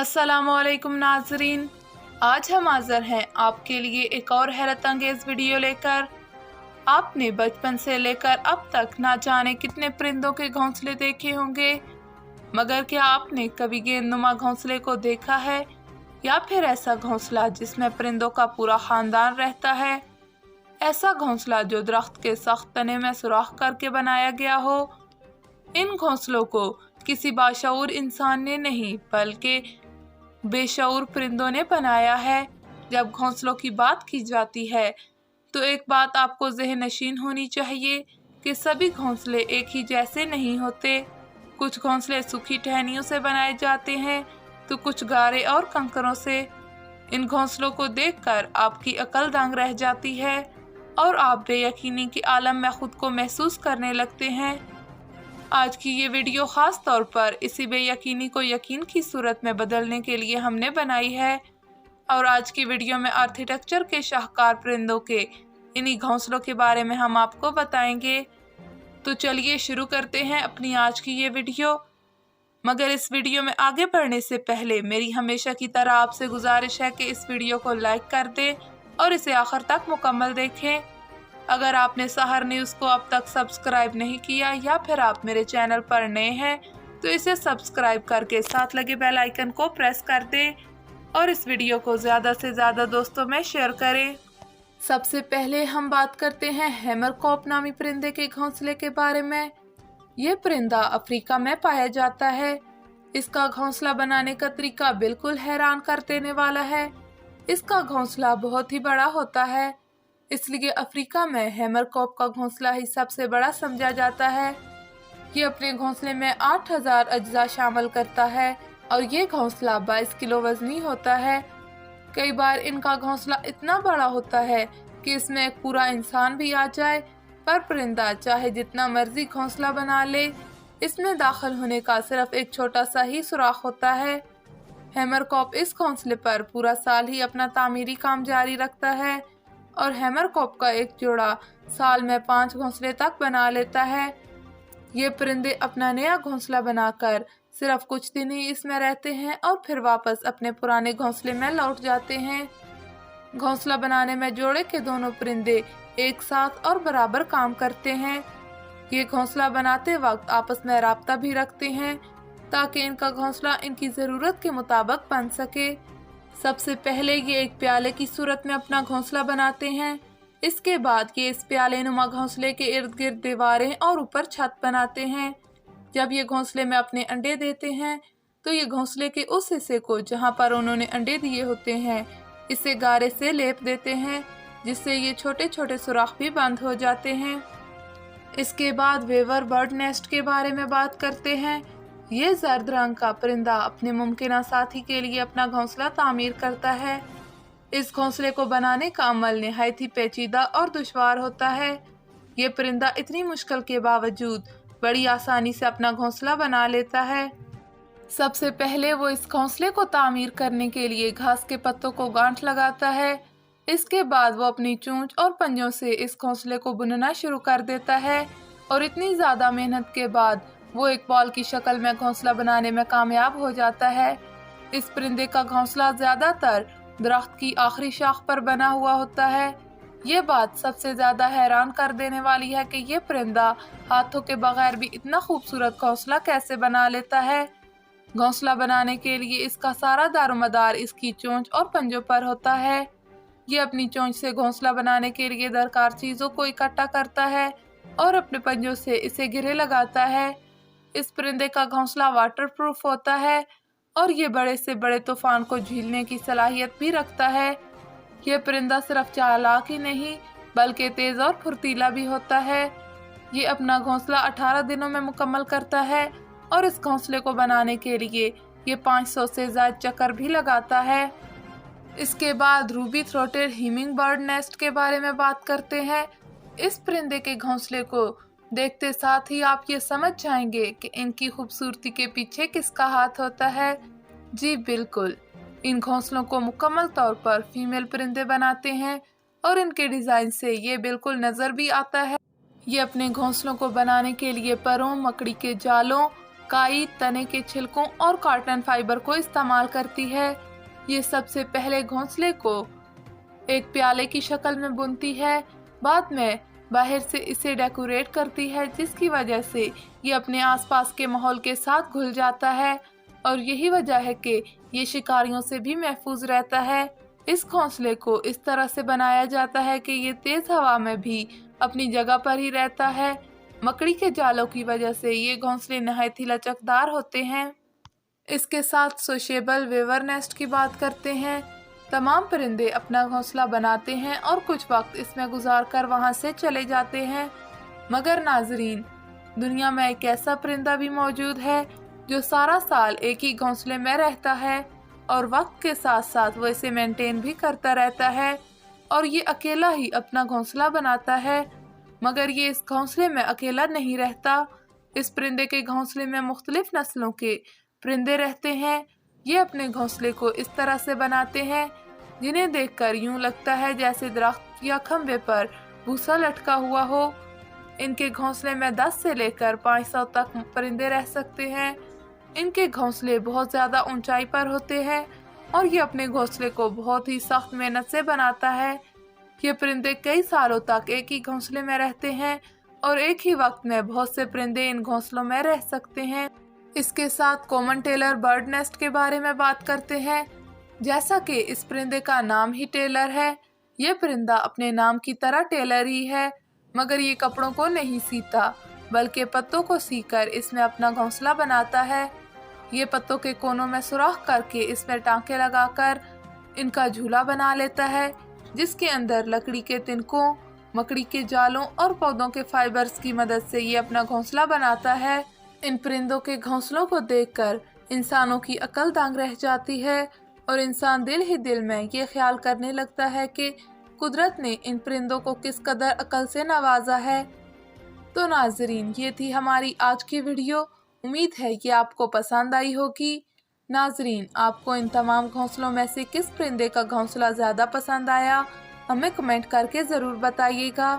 अस्सलामुअलैकुम नाजरीन, आज हम हाजिर हैं आपके लिए एक और हैरत अंगेज वीडियो लेकर। आपने बचपन से लेकर अब तक ना जाने कितने परिंदों के घोंसले देखे होंगे, मगर क्या आपने कभी गेंदनुमा घोंसले को देखा है या फिर ऐसा घोंसला जिसमें परिंदों का पूरा खानदान रहता है? ऐसा घोंसला जो दरख्त के सख्त तने में सुराख करके बनाया गया हो। इन घोंसलों को किसी बाशऊर इंसान ने नहीं बल्कि बेशऊर परिंदों ने बनाया है। जब घोंसलों की बात की जाती है तो एक बात आपको ज़हन नशीन होनी चाहिए कि सभी घोंसले एक ही जैसे नहीं होते। कुछ घोंसले सूखी टहनियों से बनाए जाते हैं तो कुछ गारे और कंकरों से। इन घोंसलों को देखकर आपकी अकल दंग रह जाती है और आप बेयकीनी के आलम में खुद को महसूस करने लगते हैं। आज की ये वीडियो ख़ास तौर पर इसी बेयकीनी को यकीन की सूरत में बदलने के लिए हमने बनाई है और आज की वीडियो में आर्किटेक्चर के शाहकार परिंदों के इन्हीं घोंसलों के बारे में हम आपको बताएंगे। तो चलिए शुरू करते हैं अपनी आज की ये वीडियो। मगर इस वीडियो में आगे बढ़ने से पहले मेरी हमेशा की तरह आपसे गुजारिश है कि इस वीडियो को लाइक कर दें और इसे आखिर तक मुकम्मल देखें। अगर आपने सहर न्यूज़ को अब तक सब्सक्राइब नहीं किया या फिर आप मेरे चैनल पर नए हैं तो इसे सब्सक्राइब करके साथ लगे बेल आइकन को प्रेस कर दें और इस वीडियो को ज़्यादा से ज़्यादा दोस्तों में शेयर करें। सबसे पहले हम बात करते हैं हैमरकॉप नामी परिंदे के घोंसले के बारे में। ये परिंदा अफ्रीका में पाया जाता है। इसका घोंसला बनाने का तरीका बिल्कुल हैरान कर देने वाला है। इसका घोंसला बहुत ही बड़ा होता है, इसलिए अफ्रीका में हैमरकॉप का घोंसला ही सबसे बड़ा समझा जाता है। ये अपने घोंसले में 8000 अज्जा शामिल करता है और ये घोंसला 22 किलो वजनी होता है। कई बार इनका घोंसला इतना बड़ा होता है कि इसमें एक पूरा इंसान भी आ जाए, पर परिंदा चाहे जितना मर्जी घोंसला बना ले, इसमें दाखिल होने का सिर्फ एक छोटा सा ही सुराख होता है। हैमरकॉप इस घोंसले पर पूरा साल ही अपना तामीरी काम जारी रखता है और हैमरकॉप का एक जोड़ा साल में 5 घोंसले तक बना लेता है। ये परिंदे अपना नया घोंसला बनाकर सिर्फ कुछ दिन ही इसमें रहते हैं और फिर वापस अपने पुराने घोंसले में लौट जाते हैं। घोंसला बनाने में जोड़े के दोनों परिंदे एक साथ और बराबर काम करते हैं। ये घोंसला बनाते वक्त आपस में राब्ता भी रखते हैं ताकि इनका घोंसला इनकी ज़रूरत के मुताबिक बन सके। सबसे पहले ये एक प्याले की सूरत में अपना घोंसला बनाते हैं। इसके बाद ये इस प्याले नुमा घोंसले के इर्द गिर्द दीवारें और ऊपर छत बनाते हैं। जब ये घोंसले में अपने अंडे देते हैं तो ये घोंसले के उस हिस्से को जहाँ पर उन्होंने अंडे दिए होते हैं इसे गारे से लेप देते हैं, जिससे ये छोटे छोटे सुराख भी बंद हो जाते हैं। इसके बाद वेवर बर्ड नेस्ट के बारे में बात करते हैं। ये जर्द रंग का परिंदा अपने मुमकिन साथी के लिए अपना घोंसला तामीर करता है। इस घोंसले को बनाने का अमल निहायत ही पेचीदा और दुश्वार होता है। ये परिंदा इतनी मुश्किल के बावजूद बड़ी आसानी से अपना घोंसला बना लेता है। सबसे पहले वो इस घोंसले को तामीर करने के लिए घास के पत्तों को गांठ लगाता है। इसके बाद वो अपनी चोंच और पंजों से इस घोंसले को बुनना शुरू कर देता है और इतनी ज़्यादा मेहनत के बाद वो एक बॉल की शक्ल में घोंसला बनाने में कामयाब हो जाता है। इस परिंदे का घोंसला ज़्यादातर दरख्त की आखिरी शाख पर बना हुआ होता है। ये बात सबसे ज़्यादा हैरान कर देने वाली है कि ये परिंदा हाथों के बगैर भी इतना खूबसूरत घोंसला कैसे बना लेता है। घोंसला बनाने के लिए इसका सारा दारोमदार इसकी चोंच और पंजों पर होता है। ये अपनी चोंच से घोंसला बनाने के लिए दरकार चीज़ों को इकट्ठा करता है और अपने पंजों से इसे घेरे लगाता है। इस परिंदे का घोंसला वाटरप्रूफ होता है और ये बड़े से बड़े तूफान को झेलने की सलाहियत भी रखता है। ये परिंदा सिर्फ चालाक ही नहीं बल्कि तेज़ और फुर्तीला भी होता है। ये अपना घोंसला 18 दिनों में मुकम्मल करता है और इस घोंसले को बनाने के लिए ये 500 से ज़्यादा चक्कर भी लगाता है। इसके बाद Ruby throated humming bird nest के बारे में बात करते हैं। इस परिंदे के घोंसले को देखते साथ ही आप ये समझ जाएंगे कि इनकी खूबसूरती के पीछे किसका हाथ होता है। जी बिल्कुल, इन घोंसलों को मुकम्मल तौर पर फीमेल परिंदे बनाते हैं और इनके डिज़ाइन से ये बिल्कुल नज़र भी आता है। ये अपने घोंसलों को बनाने के लिए परों, मकड़ी के जालों, काई, तने के छिलकों और कॉटन फाइबर को इस्तेमाल करती है। ये सबसे पहले घोंसले को एक प्याले की शक्ल में बुनती है, बाद में बाहर से इसे डेकोरेट करती है, जिसकी वजह से ये अपने आसपास के माहौल के साथ घुल जाता है और यही वजह है कि ये शिकारियों से भी महफूज रहता है। इस घोंसले को इस तरह से बनाया जाता है कि ये तेज हवा में भी अपनी जगह पर ही रहता है। मकड़ी के जालों की वजह से ये घोंसले नहायत ही लचकदार होते हैं। इसके साथ सोशेबल वेवर नेस्ट की बात करते हैं। तमाम परिंदे अपना घोंसला बनाते हैं और कुछ वक्त इसमें गुजारकर वहां से चले जाते हैं, मगर नाजरीन, दुनिया में एक ऐसा परिंदा भी मौजूद है जो सारा साल एक ही घोंसले में रहता है और वक्त के साथ साथ वो इसे मेंटेन भी करता रहता है और ये अकेला ही अपना घोंसला बनाता है। मगर ये इस घोंसले में अकेला नहीं रहता। इस परिंदे के घोंसले में मुख्तलिफ नस्लों के परिंदे रहते हैं। ये अपने घोंसले को इस तरह से बनाते हैं जिन्हें देखकर यूं लगता है जैसे दरख्त या खंबे पर भूसा लटका हुआ हो। इनके घोंसले में 10 से लेकर 500 तक परिंदे रह सकते हैं। इनके घोंसले बहुत ज़्यादा ऊंचाई पर होते हैं और ये अपने घोंसले को बहुत ही सख्त मेहनत से बनाता है। ये परिंदे कई सालों तक एक ही घोंसले में रहते हैं और एक ही वक्त में बहुत से परिंदे इन घोंसलों में रह सकते हैं। इसके साथ कॉमन टेलर बर्ड नेस्ट के बारे में बात करते हैं। जैसा कि इस परिंदे का नाम ही टेलर है, ये परिंदा अपने नाम की तरह टेलर ही है, मगर ये कपड़ों को नहीं सीता बल्कि पत्तों को सीकर इसमें अपना घोंसला बनाता है। ये पत्तों के कोनों में सुराख करके इसमें टांके लगाकर इनका झूला बना लेता है, जिसके अंदर लकड़ी के तिनकों, मकड़ी के जालों और पौधों के फाइबर्स की मदद से ये अपना घोंसला बनाता है। इन परिंदों के घोंसलों को देखकर इंसानों की अकल दंग रह जाती है और इंसान दिल ही दिल में ये ख्याल करने लगता है कि कुदरत ने इन परिंदों को किस कदर अकल से नवाजा है। तो नाजरीन, ये थी हमारी आज की वीडियो। उम्मीद है कि आपको पसंद आई होगी। नाजरीन, आपको इन तमाम घोंसलों में से किस परिंदे का घोंसला ज़्यादा पसंद आया, हमें कमेंट करके ज़रूर बताइएगा।